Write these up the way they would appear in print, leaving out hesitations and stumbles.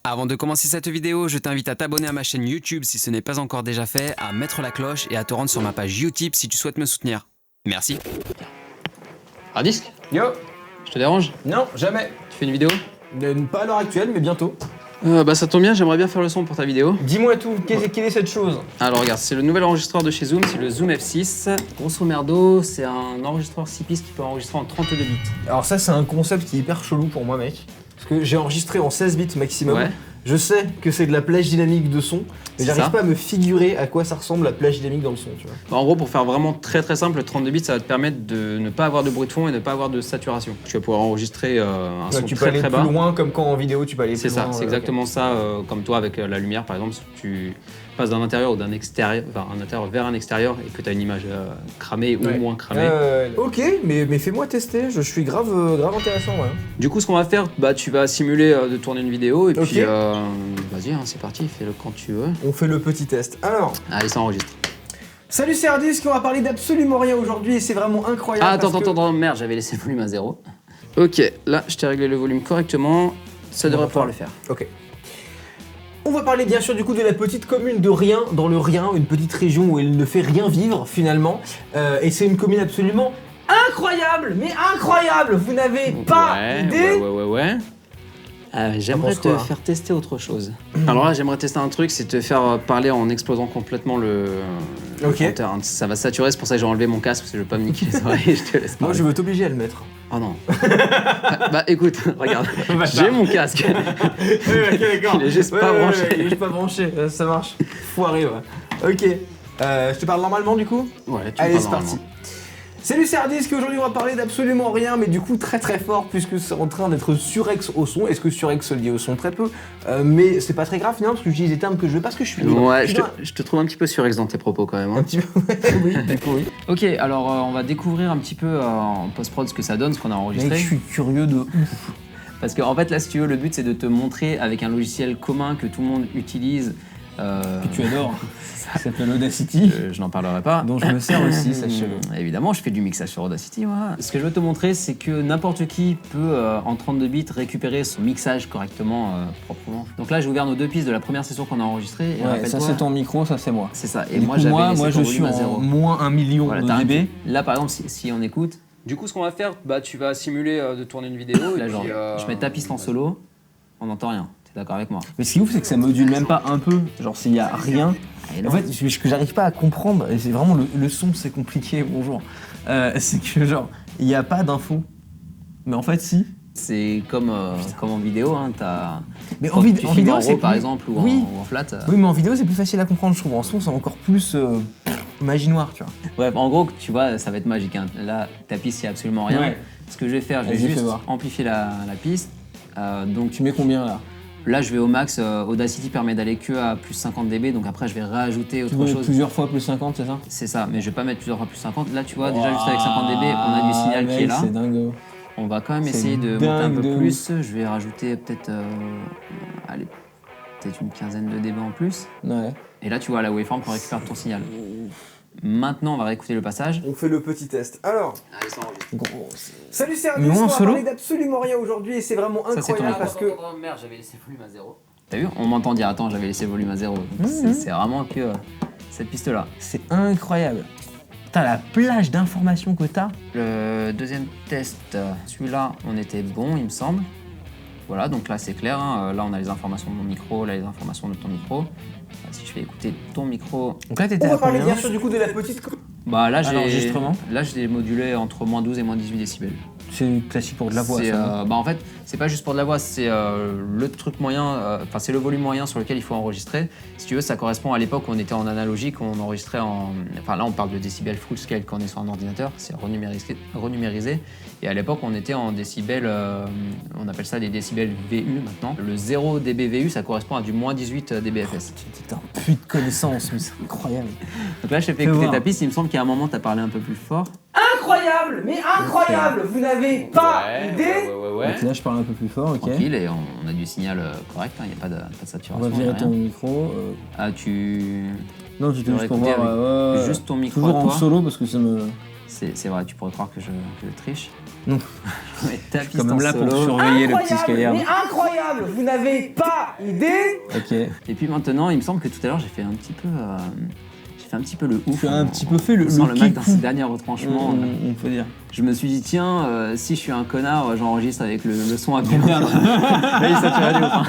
Avant de commencer cette vidéo, je t'invite à t'abonner à ma chaîne YouTube si ce n'est pas encore déjà fait, à mettre la cloche et à te rendre sur ma page Utip si tu souhaites me soutenir. Merci. Hardisk, Yo. je te dérange? Non, jamais. Tu fais une vidéo? Pas à l'heure actuelle, mais bientôt. Bah ça tombe bien, j'aimerais bien faire le son pour ta vidéo. Dis-moi tout, quelle est cette chose? Alors regarde, c'est le nouvel enregistreur de chez Zoom, c'est le Zoom F6. Grosso merdo, c'est un enregistreur 6 pistes qui peut enregistrer en 32 bits. Alors ça, c'est un concept qui est hyper chelou pour moi, mec. Parce que j'ai enregistré en 16 bits maximum. Ouais. Je sais que c'est de la plage dynamique de son, mais C'est j'arrive ça. pas à me figurer à quoi ça ressemble la plage dynamique dans le son, tu vois. Bah, en gros, pour faire vraiment très simple, le 32 bits, ça va te permettre de ne pas avoir de bruit de fond et ne pas avoir de saturation. Tu vas pouvoir enregistrer un Ouais, son tu peux très aller très plus bas. loin, comme quand en vidéo tu peux aller plus C'est ça, loin. c'est exactement ça, comme toi avec la lumière par exemple, si tu passes d'un intérieur ou d'un extérieur, enfin un intérieur vers un extérieur et que tu as une image cramée ou Ouais. moins cramée. Ok, mais fais-moi tester, je suis grave intéressant, ouais. Du coup, ce qu'on va faire, bah tu vas simuler de tourner une vidéo et Ok. puis vas-y, hein, c'est parti, fais-le quand tu veux. On fait le petit test. Alors, Allez, ça enregistre. salut, c'est Hardisk, on va parler d'absolument rien aujourd'hui et c'est vraiment incroyable. Ah, parce que- attends, merde, j'avais laissé le volume à 0. Ok, là, je t'ai réglé le volume correctement, ça devrait pouvoir le faire. Ok. On va parler bien sûr du coup de la petite commune de Rien dans le Rien, une petite région où elle ne fait rien vivre finalement. Et c'est une commune absolument incroyable, mais incroyable. Vous n'avez pas idée. Ouais. J'aimerais penses te quoi faire tester autre chose. Alors là, j'aimerais tester un truc, c'est te faire parler en explosant complètement le Ok. compteur. Ça va saturer, c'est pour ça que j'ai enlevé mon casque, parce que je veux pas me niquer les oreilles, je te laisse Moi parler. je veux t'obliger à le mettre. Oh non. Bah écoute, regarde, j'ai mon casque. d'accord. Il est juste pas branché. Il est juste pas branché, ça marche. Foiré, ouais. Ok. Je te parle normalement du coup? Ouais, tu Allez, me c'est parles parti. normalement. Salut, c'est Hardisk, aujourd'hui on va parler d'absolument rien, mais du coup très fort, puisque c'est en train d'être surex au son. Est-ce que surex lié au son? Très peu. Mais c'est pas très grave finalement, parce que j'utilise des termes que je veux parce que je suis libre. Ouais, Je je suis dans- te trouve un petit peu surex dans tes propos quand même. Un Hein. petit peu, oui, du coup, oui. Ok, alors on va découvrir un petit peu en post-prod ce que ça donne, ce qu'on a enregistré. Mec, je suis curieux de ouf. Parce qu'en fait, là, si tu veux, le but c'est de te montrer avec un logiciel commun que tout le monde utilise. Que tu adores. Ça s'appelle Audacity. Je n'en parlerai pas. Dont je me sers aussi, sachez-le. Évidemment, je fais du mixage sur Audacity, moi. Ce que je veux te montrer, c'est que n'importe qui peut, en 32 bits, récupérer son mixage correctement, proprement. Donc là, j'ai ouvert nos deux pistes de la première session qu'on a enregistrée. Et Ouais, ça rappelle-toi- c'est ton micro, ça c'est moi. C'est ça. Et Du moi, coup, j'avais laissé moi ton je volume suis à 0. en moins 1 million Voilà, de t'as un dB. peu- Là, par exemple, si on écoute. Du coup, ce qu'on va faire, bah, tu vas simuler de tourner une vidéo. Là, genre, je mets ta piste en solo, on n'entend rien. T'es d'accord avec moi? Mais ce qui est ouf, c'est que ça module même pas un peu. Genre s'il y a rien. Et En non. fait, ce que j'arrive pas à comprendre, et c'est vraiment le son, c'est compliqué, bonjour. C'est que genre, il n'y a pas d'infos. Mais en fait, si. C'est comme en vidéo, hein, t'as. Mais Quand en, tu en filmes vidéo, en c'est RAW, par plus- exemple, ou, Oui. ou en flat. Oui, mais en vidéo, c'est plus facile à comprendre, je trouve. En son, c'est encore plus magie noire, tu vois. Bref, en gros, tu vois, ça va être magique. Hein. Là, ta piste, il n'y a absolument rien. Ouais. Ce que je vais faire, je vais Vas-y, juste fais voir. amplifier la piste. Donc, Tu mets combien là? là, je vais au max. Audacity permet d'aller que à plus 50 dB. Donc après, je vais rajouter Tu autre veux chose. plusieurs fois plus 50, c'est ça? C'est ça, mais je vais pas mettre plusieurs fois plus 50. Là, tu vois, déjà juste avec 50 dB, on a du signal qui est Mec, là. C'est dingue. On va quand même C'est essayer de monter un dingue peu de plus. Je vais rajouter peut-être allez, peut-être une quinzaine de dB en plus. Ouais. Et là, tu vois la waveform qu'on récupère ton signal. Maintenant, on va réécouter le passage. On fait le petit test. Alors. Allez, ça enregistre. Salut, c'est Mais Hardisk, moi, en on va solo parler d'absolument rien aujourd'hui et c'est vraiment Ça, c'est ton incroyable micro. parce que. Merde, j'avais laissé le volume à 0. T'as vu? On m'entend dire, attends, j'avais laissé le volume à 0. C'est vraiment que cette piste-là. C'est incroyable. Putain, la plage d'informations que t'as. Le deuxième test, celui-là, on était bon, il me semble. Voilà, donc là, c'est clair. Hein. Là, on a les informations de mon micro, là, les informations de ton micro. Si je fais écouter ton micro, Donc là, t'étais On à va parler combien? bien sûr du coup de la petite. bah là, l'enregistrement j'ai modulé entre moins 12 et moins 18 décibels. C'est classique pour de la voix, C'est, ça. bah en fait, c'est pas juste pour de la voix, c'est le truc moyen, enfin c'est le volume moyen sur lequel il faut enregistrer. Si tu veux, ça correspond à l'époque où on était en analogique, on enregistrait en. Enfin là, on parle de décibels full scale quand on est sur un ordinateur, c'est renumérisé. Et à l'époque, on était en décibels, on appelle ça des décibels VU maintenant. Le 0 dB VU, ça correspond à du moins 18 dBFS. T'as un puits de connaissances, mais c'est incroyable. Donc là, je t'ai fait Fais écouter voir. ta piste, il me semble qu'à un moment, t'as parlé un peu plus fort. Incroyable, mais incroyable. Vous n'avez pas idée. Donc là, je parle un peu plus fort, ok. Tranquille, et on a du signal correct, il n'y a pas de On saturation. va virer y a ton rien. micro. Ah, tu. Non, c'était Tu juste pour aurais écouté voir. avec juste ton micro Toujours à en toi. solo parce que ça me. C'est vrai, tu pourrais croire que je triche. Non. Ouais, ta Je suis piste quand même en là pour solo. surveiller le petit Skyard. Mais incroyable, vous n'avez pas idée. Ok. Et puis maintenant, il me semble que tout à l'heure, j'ai fait un petit peu le ouf. Tu as un petit peu fait le sans le mec dans kikou. ses derniers retranchements. On peut dire. Je me suis dit, tiens, si je suis un connard, j'enregistre avec le son à combien. Là, il saturé de ouf, hein.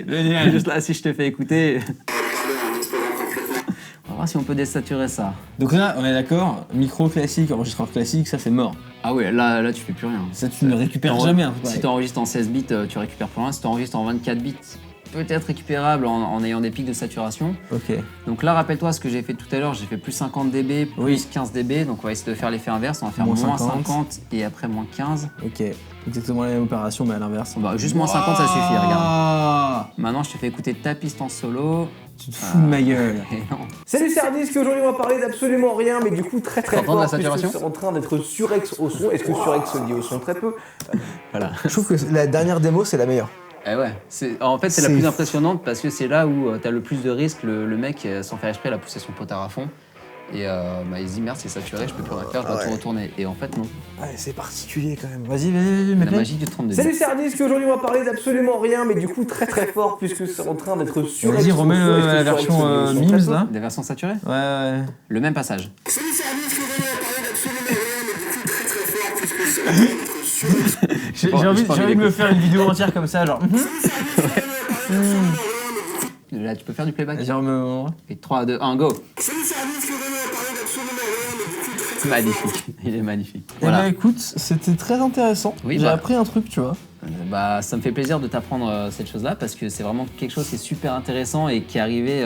Génial. Juste là, si je te fais écouter. On va voir si on peut désaturer ça. Donc là, on est d'accord, micro classique, enregistreur classique, ça c'est mort. Ah ouais, là tu fais plus rien. Ça tu ne récupères jamais. Hein, Si tu enregistres en 16 bits, tu récupères plus rien. Si tu enregistres en 24 bits, peut-être récupérable en ayant des pics de saturation. Ok. Donc là, rappelle-toi ce que j'ai fait tout à l'heure, j'ai fait plus 50 dB, plus Oui. 15 dB. Donc on va essayer de faire l'effet inverse, on va faire Moins moins 50. 50 et après moins 15. Ok. Exactement la même opération, mais à l'inverse. Bah, juste moins 50, ça suffit, regarde. Ah, Maintenant, je te fais écouter ta piste en solo. tu te fous de ma gueule. Et non. Salut, c'est Hardisk, aujourd'hui on va parler d'absolument rien, mais du coup très T'entends fort, de la puisque saturation c'est en train d'être surex au son. Est-ce que surex se dit au son? Très peu. Voilà. Je trouve que la dernière démo c'est la meilleure. Eh ouais, en fait c'est la C'est- plus impressionnante parce que c'est là où t'as le plus de risques. Le mec, sans faire exprès, il a poussé son potard à fond. Et il se dit merde, c'est saturé, je peux plus rien faire, je dois tout retourner. Et en fait, non. Ouais, c'est particulier quand même. Vas-y, vas-y, La mets-le. magie du 32 Salut, bits. c'est Hardisk, aujourd'hui on va parler d'absolument rien, mais du coup très fort, puisque c'est en train d'être surex Vas-y, au son. remets Est-ce que la surex version se dit au son? Très memes peu. là. Des versions saturées Ouais, ouais. Le même passage. J'ai Bon, envie, j'ai pas j'ai envie envie de me faire une vidéo entière comme ça, genre. Là, tu peux faire du playback. Vas-y, remets. Et 3, 2, 1, go. Magnifique, il est magnifique. Eh Voilà. ben écoute, c'était très intéressant. Oui, J'ai bah. appris un truc, tu vois. Bah, ça me fait plaisir de t'apprendre cette chose-là parce que c'est vraiment quelque chose qui est super intéressant et qui est arrivé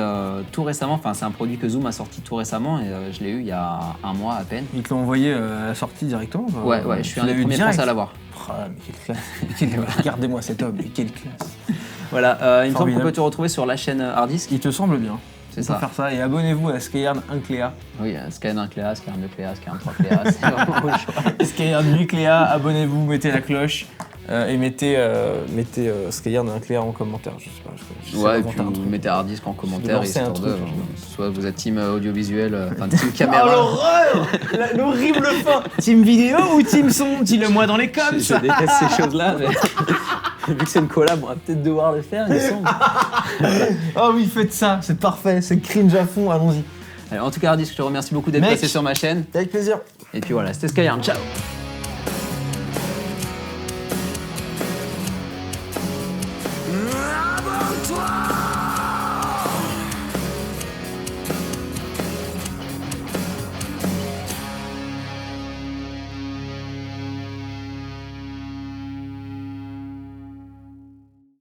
tout récemment. Enfin, c'est un produit que Zoom a sorti tout récemment et je l'ai eu il y a un mois à peine. Ils te l'ont envoyé à la sortie directement. quoi. Ouais, je suis Tu un l'as des eu premiers direct. Français à l'avoir. Ah, mais quelle classe. Regardez-moi cet homme, mais quelle classe. Voilà, il me semble qu'on Formidable. peut te retrouver sur la chaîne Hardisk. Il te semble bien. C'est Il faut ça. faire ça et abonnez-vous à Skyard Uncléa. Oui, Scan 1 Cléa, Scan 2 Cléa, Scan 3 Cléa, c'est vraiment au choix. Skyard Nucléa, abonnez-vous, mettez la cloche et mettez Skyard Uncléa en commentaire. Je sais pas, je sais Ouais, pas et inventer puis un vous truc. mettez Hardisk en commentaire, lancer un histoire de. truc, genre. Soit vous êtes team audiovisuel, enfin team Oh caméra. l'horreur, l'horrible fin. Team vidéo ou team son? Dis-le-moi dans les Je coms. déteste ces choses-là, mais vu que c'est une collab, on va peut-être devoir le faire, il me semble. Oh oui, faites ça, c'est parfait, c'est cringe à fond, allons-y. Allez, en tout cas, Hardisk, je te remercie beaucoup d'être Mec. passé sur ma chaîne. Avec plaisir. Et puis voilà, c'était Skyard, ciao.